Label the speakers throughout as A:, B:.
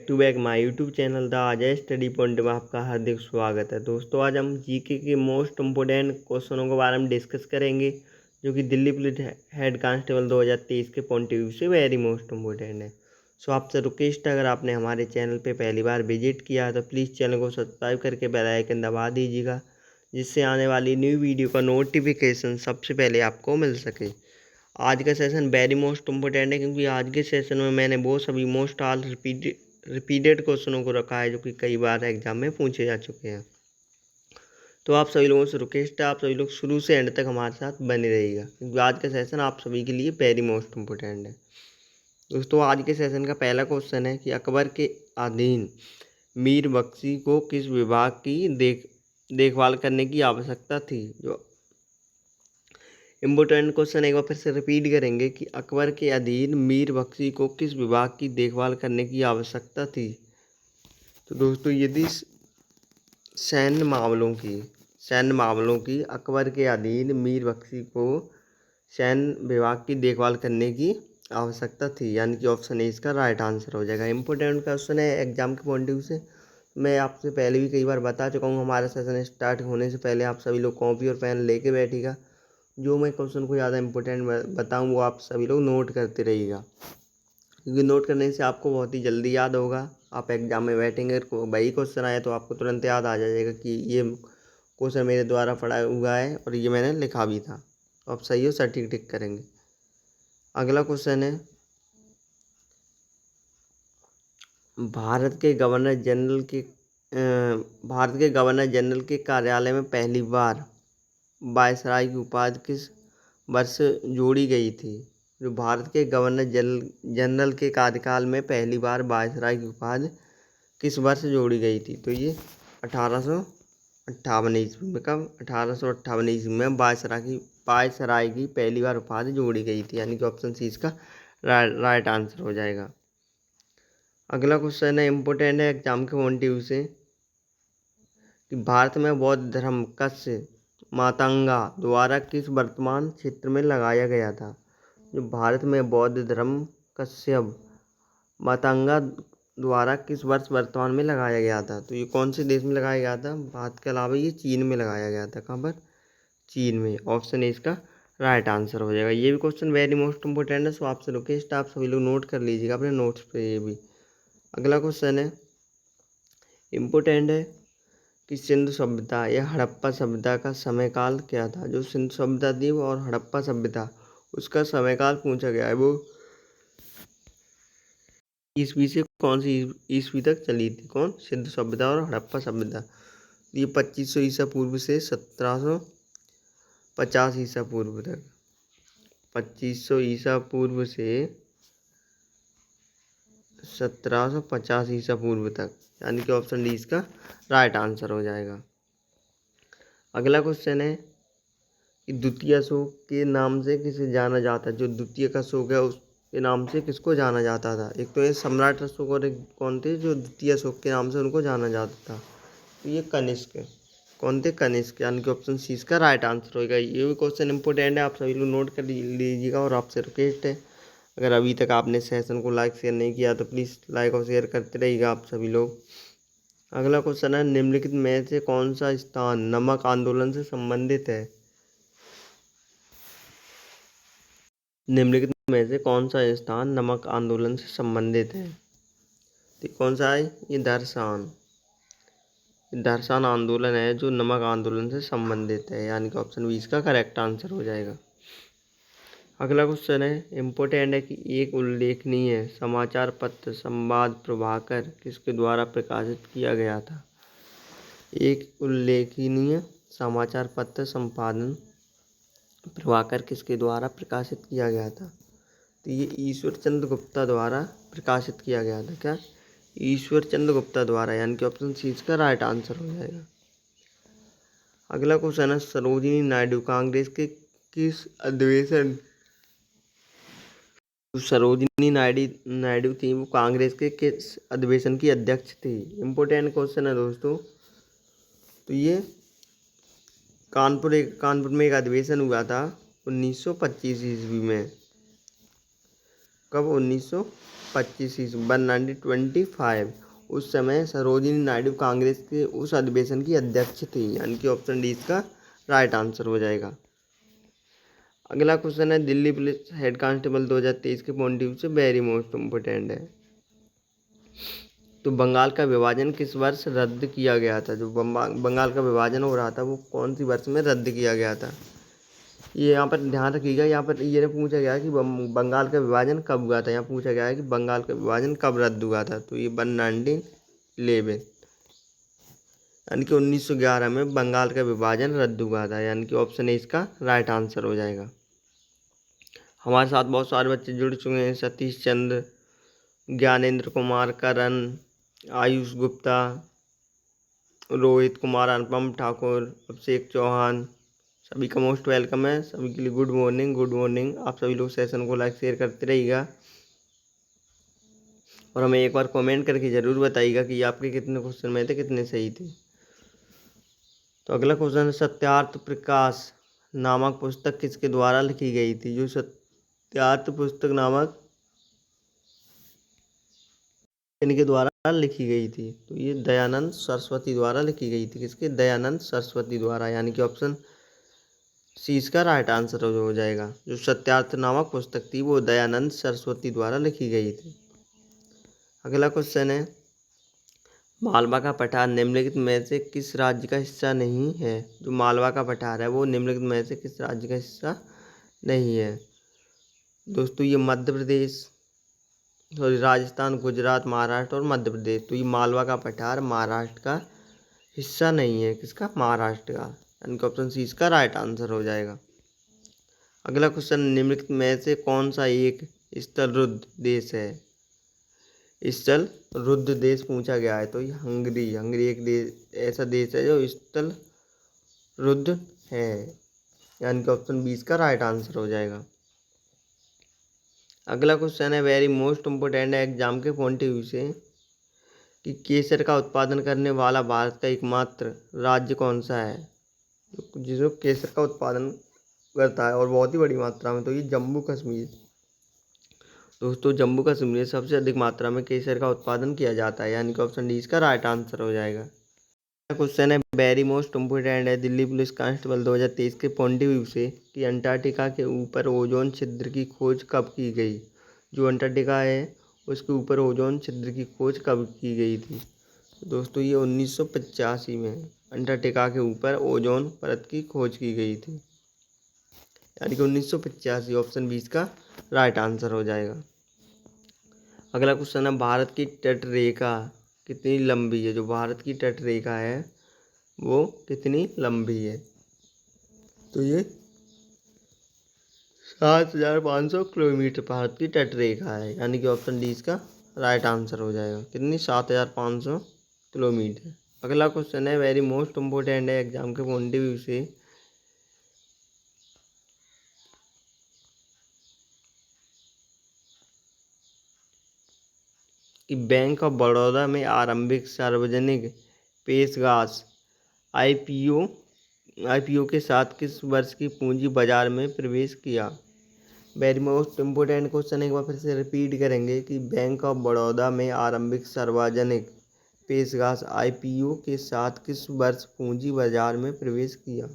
A: To back my YouTube channel the Ajay study point में आपका हार्दिक स्वागत है। दोस्तों आज हम जीके के मोस्ट इम्पोर्टेंट क्वेश्चनों के बारे में डिस्कस करेंगे जो कि दिल्ली पुलिस हेड कांस्टेबल 2023 के पॉइंट ऑफ व्यू से वेरी मोस्ट इम्पोर्टेंट है। सो आपसे रिक्वेस्ट है, अगर आपने हमारे चैनल पे पहली बार विजिट किया है तो प्लीज़ चैनल को सब्सक्राइब करके बेल आइकन दबा दीजिएगा, जिससे आने वाली न्यू वीडियो का नोटिफिकेशन सबसे पहले आपको मिल सके। आज का सेशन वेरी मोस्ट इम्पोर्टेंट है क्योंकि आज के सेशन में मैंने वो सभी मोस्ट ऑल रिपीटेड क्वेश्चनों को रखा है जो कि कई बार एग्जाम में पूछे जा चुके हैं। तो आप सभी लोगों से रिक्वेस्ट है, आप सभी लोग शुरू से एंड तक हमारे साथ बने रहिएगा क्योंकि आज का सेशन आप सभी के लिए वेरी मोस्ट इम्पोर्टेंट है। दोस्तों आज के सेशन का पहला क्वेश्चन है कि अकबर के अधीन मीर बख्शी को किस विभाग की देखभाल करने की आवश्यकता थी। जो इम्पोर्टेंट क्वेश्चन एक बार फिर से रिपीट करेंगे कि अकबर के अधीन मीर बख्शी को किस विभाग की देखभाल करने की आवश्यकता थी। तो दोस्तों यदि सैन्य मामलों की अकबर के अधीन मीर बख्शी को सैन्य विभाग की देखभाल करने की आवश्यकता थी, यानी कि ऑप्शन ए इसका राइट आंसर हो जाएगा। इम्पोर्टेंट क्वेश्चन है एग्जाम के पॉइंट ऑफ व्यू से। मैं आपसे पहले भी कई बार बता चुका हूँ, हमारा सेशन स्टार्ट होने से पहले आप सभी लोग कॉपी और पेन लेके बैठिएगा। जो मैं क्वेश्चन को ज़्यादा इंपॉर्टेंट बताऊँ वो आप सभी लोग नोट करते रहिएगा, क्योंकि नोट करने से आपको बहुत ही जल्दी याद होगा। आप एग्जाम में बैठेंगे वही क्वेश्चन आए तो आपको तुरंत याद आ जाएगा कि ये क्वेश्चन मेरे द्वारा पढ़ा हुआ है और ये मैंने लिखा भी था। तो आप सही हो, सटीक टिक करेंगे। अगला क्वेश्चन है भारत के गवर्नर जनरल के कार्यालय में पहली बार वायसराय की उपाधि किस वर्ष जोड़ी गई थी। जो भारत के गवर्नर जनरल के कार्यकाल में पहली बार वायसराय की उपाधि किस वर्ष जोड़ी गई थी। तो ये 1858 ईस्वी में। कब? 1858 ईस्वी में वायसराय की पहली बार उपाधि जोड़ी गई थी, यानी कि ऑप्शन सी इसका राइट आंसर हो जाएगा। अगला क्वेश्चन है इम्पोर्टेंट है एग्जाम के पॉइंट ऑफ व्यू से कि भारत में बौद्ध धर्म कस्य मातंगा द्वारा किस वर्तमान क्षेत्र में लगाया गया था। जो भारत में बौद्ध धर्म कश्यप मातंगा द्वारा किस वर्ष वर्तमान में लगाया गया था। तो ये कौन से देश में लगाया गया था? भारत के अलावा ये चीन में लगाया गया था। कहाँ पर? चीन में। ऑप्शन ए इसका राइट आंसर हो जाएगा। ये भी क्वेश्चन वेरी मोस्ट इम्पोर्टेंट है, सो आपसे रिक्वेस्ट आप सभी लोग नोट कर लीजिएगा अपने नोट्स पे ये भी। अगला क्वेश्चन है इम्पोर्टेंट है कि सिंधु सभ्यता या हड़प्पा सभ्यता का समयकाल क्या था। जो सिंधु सभ्यता थी और हड़प्पा सभ्यता उसका समयकाल पूछा गया है। वो ईस्वी से कौन सी ईस्वी तक चली थी? कौन? सिंधु सभ्यता और हड़प्पा सभ्यता। ये 2500 ईसा पूर्व से 1750 ईसा पूर्व तक। 2500 ईसा पूर्व से 1750 ईसा पूर्व तक, यानी कि ऑप्शन डी इसका राइट आंसर हो जाएगा। अगला क्वेश्चन है कि द्वितीय अशोक के नाम से किसे जाना जाता है। जो द्वितीय अशोक है उसके नाम से किसको जाना जाता था? एक तो ये सम्राट अशोक और एक कौन थे जो द्वितीय अशोक के नाम से उनको जाना जाता था। तो ये कनिष्क। कौन थे? कनिष्क, यानी कि ऑप्शन सी इसका राइट आंसर होगा। ये भी क्वेश्चन इंपॉर्टेंट है, आप सभी लोग नोट कर लीजिएगा। और आपसे रिक्वेस्ट है, अगर अभी तक आपने सेशन को लाइक शेयर नहीं किया तो प्लीज़ लाइक और शेयर करते रहिएगा आप सभी लोग। अगला क्वेश्चन है निम्नलिखित में से कौन सा स्थान नमक आंदोलन से संबंधित है। निम्नलिखित में से कौन सा स्थान नमक आंदोलन से संबंधित है? तो कौन सा है? ये दर्शन आंदोलन है जो नमक आंदोलन से संबंधित है, यानी कि ऑप्शन बी इसका करेक्ट आंसर हो जाएगा। अगला क्वेश्चन है इम्पोर्टेंट है कि एक उल्लेखनीय समाचार पत्र संवाद प्रभाकर किसके द्वारा प्रकाशित किया गया था। एक उल्लेखनीय समाचार पत्र संपादन प्रभाकर किसके द्वारा प्रकाशित किया गया था। तो ये ईश्वर चंद्र गुप्ता द्वारा प्रकाशित किया गया था। क्या? ईश्वर चंद्र गुप्ता द्वारा, यानी कि ऑप्शन सी इसका राइट आंसर हो जाएगा। अगला क्वेश्चन है सरोजिनी नायडू कांग्रेस के किस अधिवेशन सरोजिनी नायडू थी वो कांग्रेस के किस अधिवेशन की अध्यक्ष थी। इम्पोर्टेंट क्वेश्चन है दोस्तों। तो ये कानपुर में एक अधिवेशन हुआ था 1925 ईस्वी में। कब? 1925 1925 1925 उस समय सरोजिनी नायडू कांग्रेस के उस अधिवेशन की अध्यक्ष थी, यानी कि ऑप्शन डी इसका राइट आंसर हो जाएगा। अगला क्वेश्चन है दिल्ली पुलिस हेड कांस्टेबल 2023 के पॉइंट ऑफ व्यू से वेरी मोस्ट इम्पोर्टेंट है। तो बंगाल का विभाजन किस वर्ष रद्द किया गया था? जो बंगाल का विभाजन हो रहा था वो कौन सी वर्ष में रद्द किया गया था? ये यहाँ पर ध्यान रखिएगा, यहाँ पर ये पूछा गया है कि बंगाल का विभाजन कब हुआ था। यहाँ पूछा गया है कि बंगाल का विभाजन कब रद्द हुआ था, तो ये 1911 यानी कि 1911 में बंगाल का विभाजन रद्द हुआ था, यानी कि ऑप्शन ए इसका राइट आंसर हो जाएगा। हमारे साथ बहुत सारे बच्चे जुड़ चुके हैं, सतीश चंद्र, ज्ञानेंद्र कुमार, करण, आयुष गुप्ता, रोहित कुमार, अनुपम ठाकुर, अभिषेक चौहान, सभी का मोस्ट वेलकम है। सभी के लिए गुड मॉर्निंग, गुड मॉर्निंग। आप सभी लोग सेशन को लाइक शेयर करते रहिएगा और हमें एक बार कमेंट करके ज़रूर बताइएगा कि आपके कितने क्वेश्चन में थे, कितने सही थे। तो अगला क्वेश्चन है सत्यार्थ प्रकाश नामक पुस्तक किसके द्वारा लिखी गई थी? जो सत्यार्थ पुस्तक नामक इनके द्वारा लिखी गई थी, तो ये दयानंद सरस्वती द्वारा लिखी गई थी। किसके? दयानंद सरस्वती द्वारा, यानी कि ऑप्शन सी इसका राइट आंसर हो जाएगा। जो सत्यार्थ नामक पुस्तक थी वो दयानंद सरस्वती द्वारा लिखी गई थी। अगला क्वेश्चन है मालवा का पठार निम्नलिखित में से किस राज्य का हिस्सा नहीं है? जो मालवा का पठार है वो निम्नलिखित में से किस राज्य का हिस्सा नहीं है? दोस्तों ये मध्य प्रदेश, सॉरी राजस्थान, गुजरात, महाराष्ट्र और मध्य प्रदेश। तो ये मालवा का पठार महाराष्ट्र का हिस्सा नहीं है। किसका? महाराष्ट्र का, यानी कि ऑप्शन सी इसका राइट आंसर हो जाएगा। अगला क्वेश्चन निम्नलिखित में से कौन सा एक स्थल रुद्ध देश है? स्थल रुद्ध देश पूछा गया है, तो ये हंगरी एक देश, ऐसा देश है जो स्थल रुद्ध है, यानी कि ऑप्शन बी इसका राइट आंसर हो जाएगा। अगला क्वेश्चन है वेरी मोस्ट इम्पोर्टेंट है एग्जाम के पॉइंट ऑफ व्यू से कि केसर का उत्पादन करने वाला भारत का एकमात्र राज्य कौन सा है? जिसमें केसर का उत्पादन करता है और बहुत ही बड़ी मात्रा में, तो ये जम्मू कश्मीर। दोस्तों जम्मू कश्मीर में सबसे अधिक मात्रा में केसर का उत्पादन किया जाता है, यानी कि ऑप्शन डी इसका राइट आंसर हो जाएगा। क्वेश्चन है वेरी मोस्ट इम्पोर्टेंट है दिल्ली पुलिस कांस्टेबल 2023 के पॉइंट ऑफ व्यू से कि अंटार्कटिका के ऊपर ओजोन छिद्र की खोज कब की गई? जो अंटार्कटिका है उसके ऊपर ओजोन छिद्र की खोज कब की गई थी? दोस्तों ये 1985 में अंटार्कटिका के ऊपर ओजोन परत की खोज की गई थी, यानी कि 1985, ऑप्शन 20 का राइट आंसर हो जाएगा। अगला क्वेश्चन है भारत की तट रेखा कितनी लंबी है? जो भारत की तट रेखा है वो कितनी लंबी है? तो ये 7500 किलोमीटर भारत की तट रेखा है, यानी कि ऑप्शन डी इसका राइट आंसर हो जाएगा। कितनी? 7500 किलोमीटर। अगला क्वेश्चन है वेरी मोस्ट इम्पोर्टेंट है एग्जाम के पॉइंट ऑफ व्यू से कि बैंक ऑफ बड़ौदा में आरंभिक सार्वजनिक पेशकश आईपीओ के साथ किस वर्ष की पूंजी बाजार में प्रवेश किया? वेरी मोस्ट इम्पोर्टेंट क्वेश्चन एक बार फिर से रिपीट करेंगे कि बैंक ऑफ बड़ौदा में आरंभिक सार्वजनिक पेशकश आईपीओ के साथ किस वर्ष पूंजी बाजार में प्रवेश किया?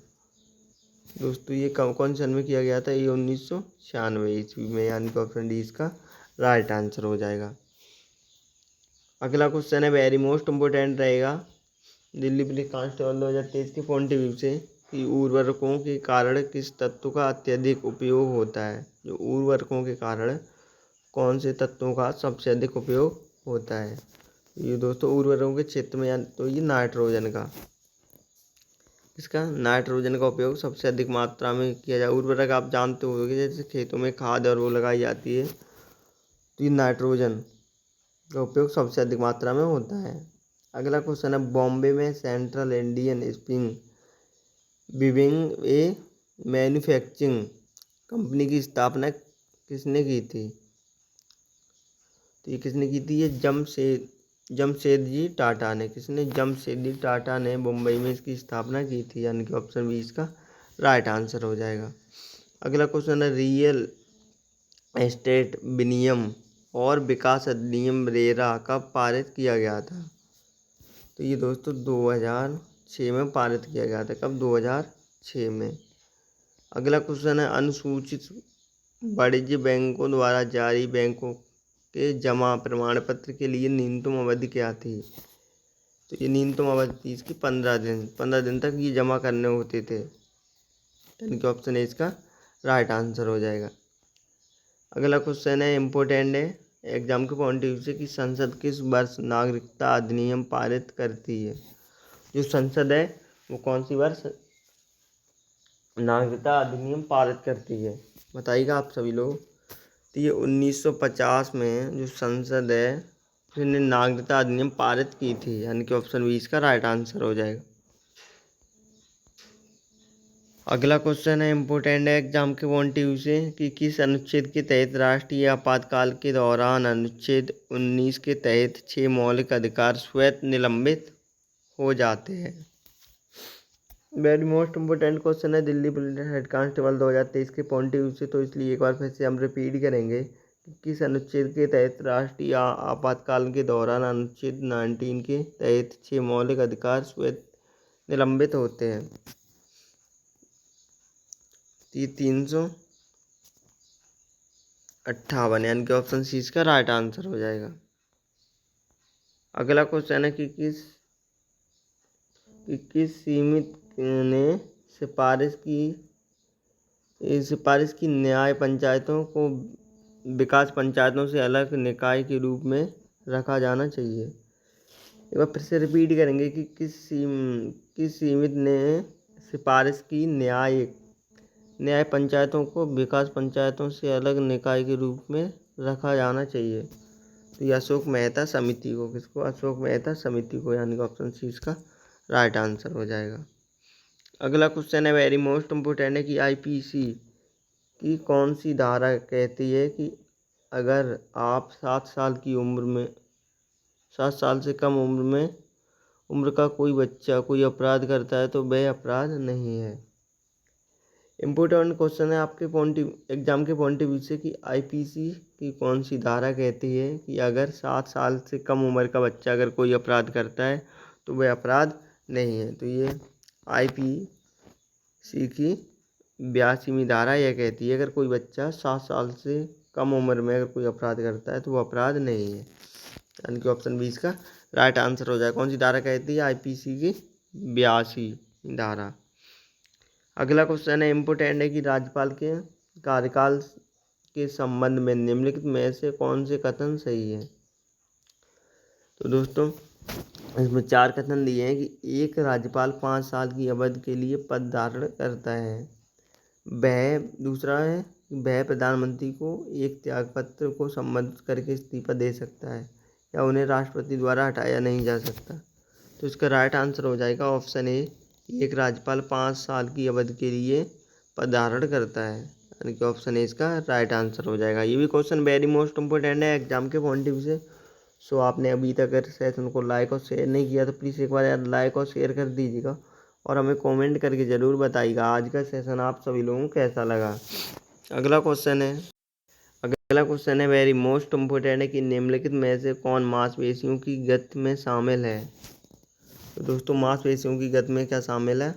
A: दोस्तों ये कौन सन में किया गया था? ये 1996 ईस्वी में, यानी कि ऑप्शन डी इसका राइट आंसर हो जाएगा। अगला क्वेश्चन है वेरी मोस्ट इम्पोर्टेंट रहेगा दिल्ली पुलिस कांस्टेबल 2023 के पॉइंट ऑफ व्यू से कि उर्वरकों के कारण किस तत्व का अत्यधिक उपयोग होता है? जो उर्वरकों के कारण कौन से तत्वों का सबसे अधिक उपयोग होता है? ये दोस्तों उर्वरकों के क्षेत्र में, तो ये नाइट्रोजन का, इसका नाइट्रोजन का उपयोग सबसे अधिक मात्रा में किया जाए। उर्वरक आप जानते होंगे जैसे खेतों में खाद और वो लगाई जाती है, तो ये नाइट्रोजन का उपयोग सबसे अधिक मात्रा में होता है। अगला क्वेश्चन है बॉम्बे में सेंट्रल इंडियन स्पिनिंग वीविंग ए मैन्युफैक्चरिंग कंपनी की स्थापना किसने की थी? तो ये किसने की थी? ये जमशेदजी टाटा ने। किसने? जमशेदजी टाटा ने मुंबई में इसकी स्थापना की थी, यानी कि ऑप्शन बी इसका राइट आंसर हो जाएगा। अगला क्वेश्चन है रियल एस्टेट विनियम और विकास अधिनियम रेरा कब पारित किया गया था? तो ये दोस्तों 2006 में पारित किया गया था। कब? 2006 में। अगला क्वेश्चन है अनुसूचित वाणिज्य बैंकों द्वारा जारी बैंकों के जमा प्रमाण पत्र के लिए न्यूनतम अवधि क्या थी? तो ये न्यूनतम अवधि थी इसकी 15 दिन तक ये जमा करने होते थे, यानी कि ऑप्शन ए इसका राइट आंसर हो जाएगा। अगला क्वेश्चन है इम्पोर्टेंट है एग्जाम के पॉइंट ऑफ व्यू से कि संसद किस वर्ष नागरिकता अधिनियम पारित करती है? जो संसद है वो कौन सी वर्ष नागरिकता अधिनियम पारित करती है, बताइएगा आप सभी लोग। तो ये 1950 में जो संसद है उसने नागरिकता अधिनियम पारित की थी, यानी कि ऑप्शन बी इसका राइट आंसर हो जाएगा। अगला क्वेश्चन है इम्पोर्टेंट है एग्जाम के पॉइंट ऑफ व्यू से कि किस अनुच्छेद के तहत राष्ट्रीय आपातकाल के दौरान अनुच्छेद 19 के तहत 6 मौलिक अधिकार स्वतः निलंबित हो जाते हैं? वेरी मोस्ट इम्पोर्टेंट क्वेश्चन है दिल्ली पुलिस हेड कांस्टेबल 2023 के पॉइंट ऑफ व्यू से, तो इसलिए एक बार फिर से हम रिपीट करेंगे कि किस अनुच्छेद के तहत राष्ट्रीय आपातकाल के दौरान अनुच्छेद 19 के तहत 6 मौलिक अधिकार स्वतः निलंबित होते हैं। 358 यानी कि ऑप्शन सी इसका राइट आंसर हो जाएगा। अगला क्वेश्चन है कि किस सीमित ने सिफारिश की न्याय पंचायतों को विकास पंचायतों से अलग निकाय के रूप में रखा जाना चाहिए? एक बार फिर से रिपीट करेंगे कि किस सीमित ने सिफारिश की न्याय पंचायतों को विकास पंचायतों से अलग निकाय के रूप में रखा जाना चाहिए? तो ये अशोक मेहता समिति को, किसको? अशोक मेहता समिति को, यानी कि ऑप्शन सी इसका राइट आंसर हो जाएगा। अगला क्वेश्चन है वेरी मोस्ट इम्पोर्टेंट है कि आईपीसी की कौन सी धारा कहती है कि अगर आप 7 साल से कम उम्र का कोई बच्चा कोई अपराध करता है तो वह अपराध नहीं है? इम्पोर्टेंट क्वेश्चन है आपके एग्जाम के पॉइंट ऑफ व्यू से कि आईपीसी की कौन सी धारा कहती है कि अगर 7 साल से कम उम्र का बच्चा अगर कोई अपराध करता है तो वह अपराध नहीं है? तो ये आईपीसी की 82वीं धारा यह कहती है अगर कोई बच्चा 7 साल से कम उम्र में अगर कोई अपराध करता है तो वो अपराध नहीं है, यानी कि ऑप्शन बी इसका राइट आंसर हो जाए। कौन सी धारा कहती है? आईपीसी की 82वीं धारा। अगला क्वेश्चन है इम्पोर्टेंट है कि राज्यपाल के कार्यकाल के संबंध में निम्नलिखित में से कौन से कथन सही है? तो दोस्तों इसमें 4 कथन दिए हैं कि एक राज्यपाल 5 साल की अवधि के लिए पद धारण करता है। दूसरा है वह प्रधानमंत्री को एक त्यागपत्र को संबोधित करके इस्तीफा दे सकता है या उन्हें राष्ट्रपति द्वारा हटाया नहीं जा सकता। तो इसका राइट आंसर हो जाएगा ऑप्शन ए, एक राज्यपाल 5 साल की अवधि के लिए पद धारण करता है, यानी कि ऑप्शन ए इसका राइट आंसर हो जाएगा। ये भी क्वेश्चन वेरी मोस्ट इम्पोर्टेंट है एग्जाम के पॉइंट ऑफ व्यू से। सो आपने अभी तक अगर सेशन को लाइक और शेयर नहीं किया तो प्लीज़ एक बार यार लाइक और शेयर कर दीजिएगा और हमें कमेंट करके ज़रूर बताइएगा आज का सेशन आप सभी लोगों को कैसा लगा। अगला क्वेश्चन है वेरी मोस्ट इम्पोर्टेंट है कि निम्नलिखित में से कौन मांसपेशियों की गति में शामिल है? तो दोस्तों मांसपेशियों की गति में क्या शामिल है?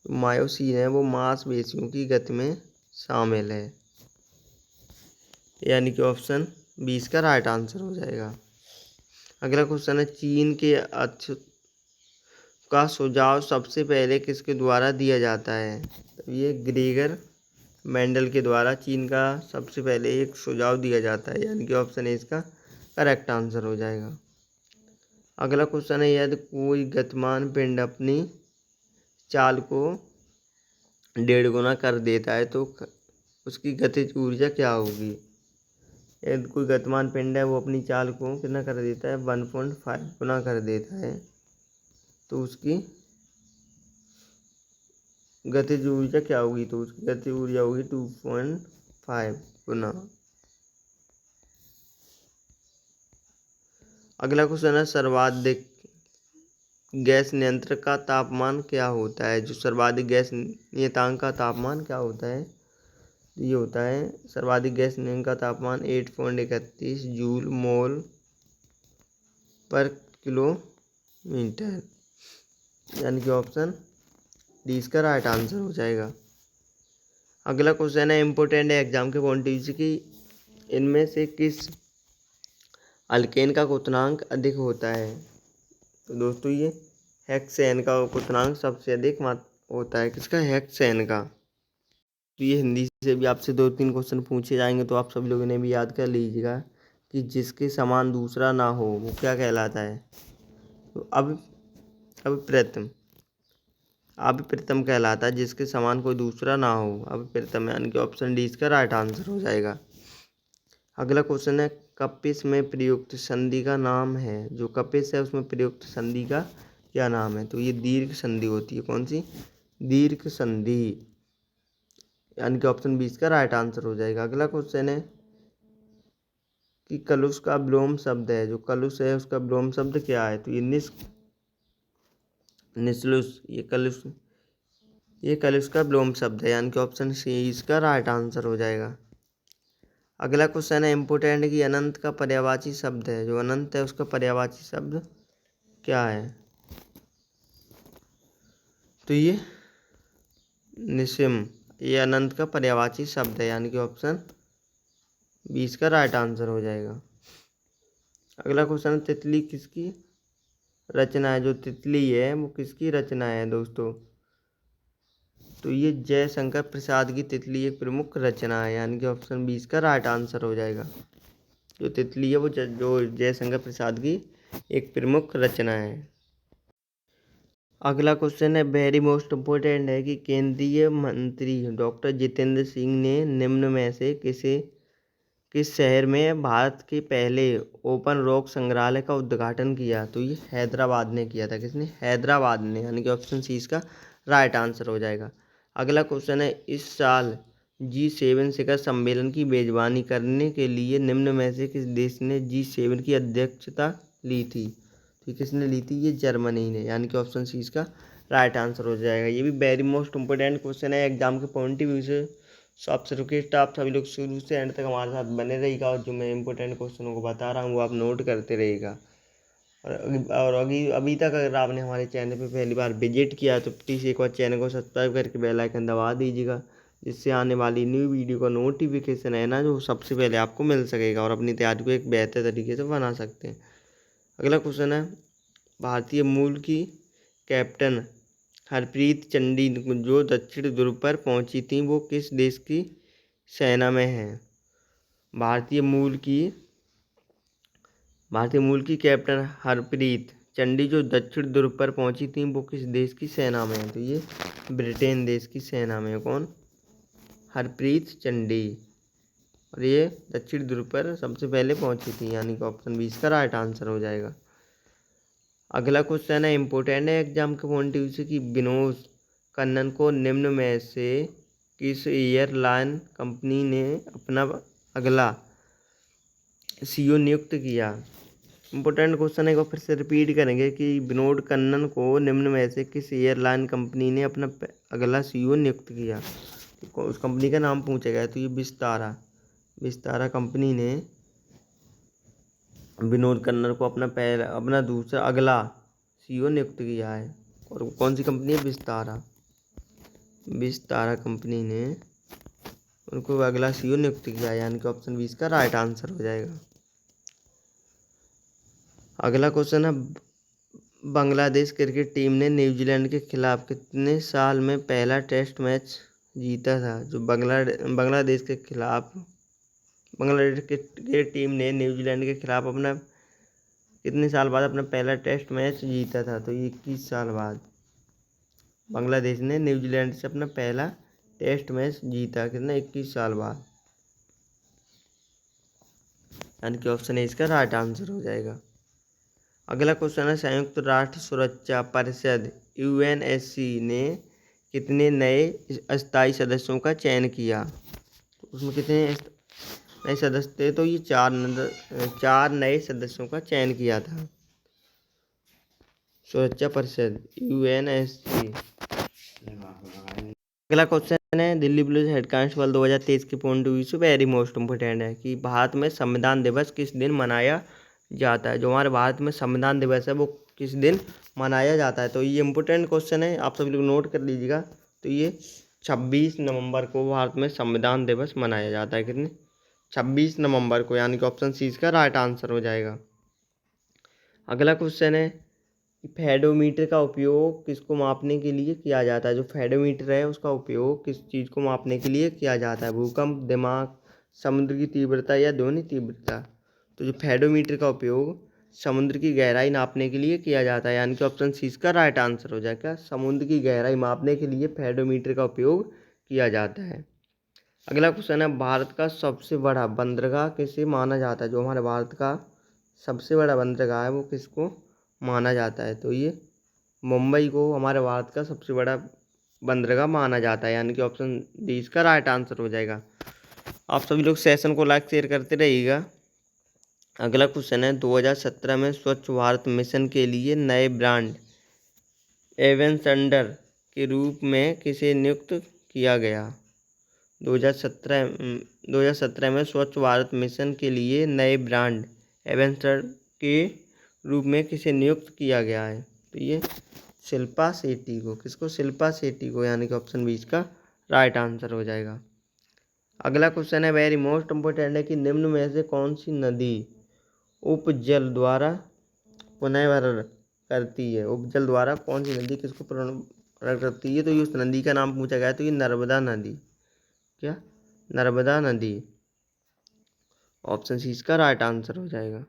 A: मायोसिन है वो मांसपेशियों की गति में शामिल है, यानी कि ऑप्शन 20 का राइट आंसर हो जाएगा। अगला क्वेश्चन है चीन के अध्यक्ष का सुझाव सबसे पहले किसके द्वारा दिया जाता है? तो ये ग्रेगर मेंडल के द्वारा चीन का सबसे पहले एक सुझाव दिया जाता है, यानी कि ऑप्शन ए इसका करेक्ट आंसर हो जाएगा। अगला क्वेश्चन है यदि कोई गतिमान पिंड अपनी चाल को 1.5 गुना कर देता है तो उसकी गतिज ऊर्जा क्या होगी? यदि कोई गतिमान पिंड है वो अपनी चाल को कितना कर देता है? 1.5 गुना कर देता है तो उसकी गतिज ऊर्जा क्या होगी? तो उसकी गतिज ऊर्जा होगी 2.5 गुना। अगला क्वेश्चन है सर्वाधिक गैस नियंत्रक का तापमान क्या होता है? जो सर्वाधिक गैस नियतांक का तापमान क्या होता है? ये होता है सर्वाधिक गैस इंजन का तापमान 8.31 जूल मोल पर किलोमीटर, यानी कि ऑप्शन डी इसका राइट आंसर हो जाएगा। अगला क्वेश्चन है इम्पोर्टेंट है एग्जाम के पॉइंट ऑफ व्यू से कि इनमें से किस अल्केन का क्वथनांक अधिक होता है। तो दोस्तों ये हेक्सेन का क्वथनांक सबसे अधिक होता है, किसका, हेक्सेन का। तो ये हिंदी से भी आपसे 2-3 क्वेश्चन पूछे जाएंगे, तो आप सब लोगों ने भी याद कर लीजिएगा कि जिसके समान दूसरा ना हो वो क्या कहलाता है। तो अब प्रथम कहलाता है, जिसके समान कोई दूसरा ना हो अब प्रथम, यानी कि ऑप्शन डी इसका राइट आंसर हो जाएगा। अगला क्वेश्चन है कपिस में प्रयुक्त संधि का नाम है। जो कपिस है उसमें प्रयुक्त संधि का क्या नाम है। तो ये दीर्घ संधि होती है, कौन सी, दीर्घ संधि, यानी कि ऑप्शन बी इसका राइट आंसर हो जाएगा। अगला क्वेश्चन है कि कलुष का विलोम शब्द है। जो कलुष है उसका विलोम शब्द क्या है। तो ये निस्लुष, ये कलुष का विलोम शब्द है, यानी कि ऑप्शन सी इसका राइट आंसर हो जाएगा। अगला क्वेश्चन है इम्पोर्टेंट कि अनंत का पर्यायवाची शब्द है। जो अनंत है उसका पर्यायवाची शब्द क्या है। तो ये निसिम, ये अनंत का पर्यायवाची शब्द है, यानी कि ऑप्शन 20 का राइट आंसर हो जाएगा। अगला क्वेश्चन, तितली किसकी रचना है। जो तितली है वो किसकी रचना है दोस्तों। तो ये जयशंकर प्रसाद की तितली एक प्रमुख रचना है, यानी कि ऑप्शन 20 का राइट आंसर हो जाएगा। जो तितली है वो जो जयशंकर प्रसाद की एक प्रमुख रचना है। अगला क्वेश्चन है वेरी मोस्ट इम्पोर्टेंट है कि केंद्रीय मंत्री डॉक्टर जितेंद्र सिंह ने निम्न में से किस शहर में भारत के पहले ओपन रॉक संग्रहालय का उद्घाटन किया। तो ये हैदराबाद ने किया था, किसने, हैदराबाद ने, यानी कि ऑप्शन सी इसका राइट आंसर हो जाएगा। अगला क्वेश्चन है इस साल G7 शिखर सम्मेलन की मेजबानी करने के लिए निम्न में से किस देश ने G7 की अध्यक्षता ली थी। तो किसने ली थी, ये जर्मनी ने, यानी कि ऑप्शन सी इसका राइट आंसर हो जाएगा। ये भी वेरी मोस्ट इंपॉर्टेंट क्वेश्चन है एग्जाम के पॉइंट ऑफ व्यू से। सो आपसे रिक्वेस्ट आप सभी लोग शुरू से एंड तक हमारे साथ बने रहिएगा, और जो मैं इंपॉर्टेंट क्वेश्चनों को बता रहा हूँ वो आप नोट करते रहिएगा। और अभी तक अगर आपने हमारे चैनल पे पहली बार विजिट किया तो प्लीज़ एक बार चैनल को सब्सक्राइब करके बेल आइकन दबा दीजिएगा, जिससे आने वाली न्यू वीडियो का नोटिफिकेशन है ना जो सबसे पहले आपको मिल सकेगा, और अपनी तैयारी को एक बेहतर तरीके से बना सकते हैं। अगला क्वेश्चन है भारतीय मूल की कैप्टन हरप्रीत चंडी जो दक्षिण ध्रुव पर पहुंची थी वो किस देश की सेना में है। भारतीय मूल की कैप्टन हरप्रीत चंडी जो दक्षिण ध्रुव पर पहुंची थी वो किस देश की सेना में है। तो ये ब्रिटेन देश की सेना में है, कौन, हरप्रीत चंडी, और ये दक्षिण ध्रुव पर सबसे पहले पहुंची थी, यानी कि ऑप्शन 20 का राइट आंसर हो जाएगा। अगला क्वेश्चन है इंपॉर्टेंट है एग्जाम के पॉइंट ऑफ व्यू से कि विनोद कन्नन को निम्न में से किस एयरलाइन कंपनी ने अपना अगला CEO नियुक्त किया। इंपॉर्टेंट क्वेश्चन है, फिर से रिपीट करेंगे कि विनोद कन्नन को निम्न में से किस एयरलाइन कंपनी ने अपना अगला CEO नियुक्त किया। तो उस कंपनी का नाम पूछा गया। तो ये विस्तारा कंपनी ने विनोद कन्नर को अपना दूसरा अगला CEO नियुक्त किया है। और कौन सी कंपनी है, विस्तारा कंपनी ने उनको अगला CEO नियुक्त किया है, यानी कि ऑप्शन 20 का राइट आंसर हो जाएगा। अगला क्वेश्चन है बांग्लादेश क्रिकेट टीम ने न्यूजीलैंड के खिलाफ कितने साल में पहला टेस्ट मैच जीता था। जो बांग्लादेश की टीम ने न्यूजीलैंड के खिलाफ अपना कितने साल बाद अपना पहला टेस्ट मैच जीता था। तो 21 साल बाद बांग्लादेश ने न्यूजीलैंड से अपना पहला टेस्ट मैच जीता, कितना, 21 साल बाद, यानी कि ऑप्शन ए इसका राइट आंसर हो जाएगा। अगला क्वेश्चन है संयुक्त राष्ट्र सुरक्षा परिषद UNSC ने कितने नए अस्थायी सदस्यों का चयन किया। तो उसमें कितने नए सदस्य थे। तो ये 4 नए सदस्यों का चयन किया था सुरक्षा परिषद UNSC। अगला क्वेश्चन है दिल्ली पुलिस हेड कांस्टेबल 2023 के पॉइंट ऑफ व्यू से वेरी मोस्ट इम्पोर्टेंट है कि भारत में संविधान दिवस किस दिन मनाया जाता है। जो हमारे भारत में संविधान दिवस है वो किस दिन मनाया जाता है। तो ये इम्पोर्टेंट क्वेश्चन है, आप सभी लोग नोट कर लीजिएगा। तो ये 26 नवंबर को भारत में संविधान दिवस मनाया जाता है। कितने? 26 नवंबर को, यानी कि ऑप्शन सी इसका राइट आंसर हो जाएगा। अगला क्वेश्चन है फेडोमीटर का उपयोग किसको मापने के लिए किया जाता है। जो फेडोमीटर है उसका उपयोग किस चीज़ को मापने के लिए किया जाता है। भूकंप, दिमाग, समुद्र की तीव्रता या ध्वनि तीव्रता। तो जो फेडोमीटर का उपयोग समुद्र की गहराई नापने के लिए किया जाता है, यानी कि ऑप्शन सी इसका राइट आंसर हो जाएगा। समुद्र की गहराई मापने के लिए फेडोमीटर का उपयोग किया जाता है। अगला क्वेश्चन है भारत का सबसे बड़ा बंदरगाह किसे माना जाता है। जो हमारे भारत का सबसे बड़ा बंदरगाह है वो किसको माना जाता है। तो ये मुंबई को हमारे भारत का सबसे बड़ा बंदरगाह माना जाता है, यानी कि ऑप्शन डी इसका राइट आंसर हो जाएगा। आप सभी लोग सेशन को लाइक शेयर करते रहिएगा। अगला क्वेश्चन है 2017 में स्वच्छ भारत मिशन के लिए नए ब्रांड एम्बेसडर के रूप में किसे नियुक्त किया गया। 2017 में स्वच्छ भारत मिशन के लिए नए ब्रांड एम्बेसडर के रूप में किसे नियुक्त किया गया है। तो ये शिल्पा शेट्टी को। किसको? शिल्पा शेट्टी को, यानी कि ऑप्शन बी इसका राइट आंसर हो जाएगा। अगला क्वेश्चन है वेरी मोस्ट इम्पोर्टेंट है कि निम्न में से कौन सी नदी उपजल द्वारा पुनर्भरण करती है। उपजल द्वारा कौन सी नदी किसको पुनर्भरण करती है। तो ये उस नदी का नाम पूछा गया, तो ये नर्मदा नदी। क्या? नर्मदा नदी। ऑप्शन सी इसका राइट आंसर हो जाएगा।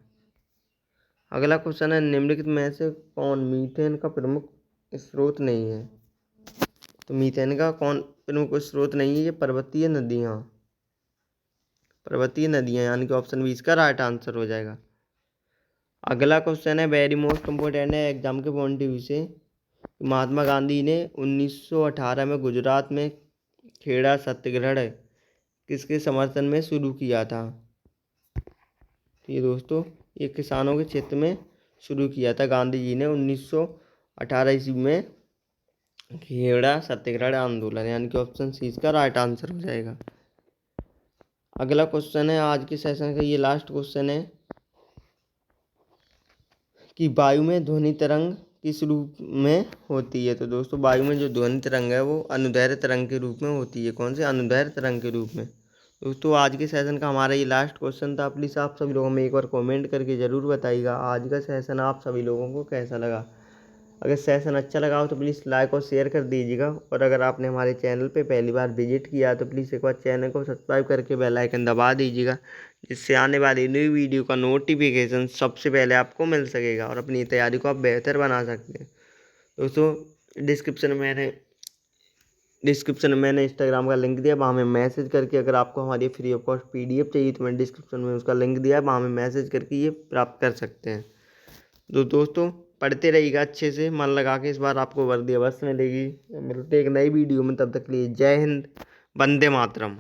A: अगला क्वेश्चन है निम्नलिखित में से कौन मीथेन का प्रमुख स्रोत नहीं है। तो मीथेन का कौन प्रमुख स्रोत नहीं है। ये पर्वतीय नदियाँ, यानी कि ऑप्शन बी इसका राइट आंसर हो जाएगा। अगला क्वेश्चन है वेरी मोस्ट इम्पोर्टेंट है एग्जाम के पॉइंट ऑफ व्यू से। महात्मा गांधी ने 1918 में गुजरात में खेड़ा सत्याग्रह किसके समर्थन में शुरू किया था। ये दोस्तों ये किसानों के क्षेत्र में शुरू किया था गांधी जी ने 1918 ईस्वी में खेड़ा सत्याग्रह आंदोलन, यानी कि ऑप्शन सी इसका राइट आंसर हो जाएगा। अगला क्वेश्चन है आज के सेशन का ये लास्ट क्वेश्चन है कि वायु में ध्वनि तरंग किस रूप में होती है। तो दोस्तों वायु में जो ध्वनि तरंग है वो अनुदैर्ध्य तरंग के रूप में होती है। कौन से? अनुदैर्ध्य तरंग के रूप में। दोस्तों आज के सेशन का हमारा ये लास्ट क्वेश्चन था। प्लीज़ आप सभी लोगों में एक बार कमेंट करके ज़रूर बताइएगा आज का सेशन आप सभी लोगों को कैसा लगा। अगर सेशन अच्छा लगा हो तो प्लीज़ लाइक और शेयर कर दीजिएगा। और अगर आपने हमारे चैनल पे पहली बार विजिट किया तो प्लीज़ एक बार चैनल को सब्सक्राइब करके बेल आइकन दबा दीजिएगा, जिससे आने वाली न्यू वीडियो का नोटिफिकेशन सबसे पहले आपको मिल सकेगा और अपनी तैयारी को आप बेहतर बना सकते हैं। दोस्तों डिस्क्रिप्शन में मैंने इंस्टाग्राम का लिंक दिया, वहाँ में मैसेज करके अगर आपको हमारी फ्री ऑफ कॉस्ट PDF चाहिए तो मैंने डिस्क्रिप्शन में उसका लिंक दिया है, वहाँ में मैसेज करके ये प्राप्त कर सकते हैं। तो दोस्तों पढ़ते रहिएगा अच्छे से, मन लगा के। इस बार आपको वर्दी अवश्य मिलेगी। मिलते एक नई वीडियो में, तब तक के लिए जय हिंद, वंदे मातरम।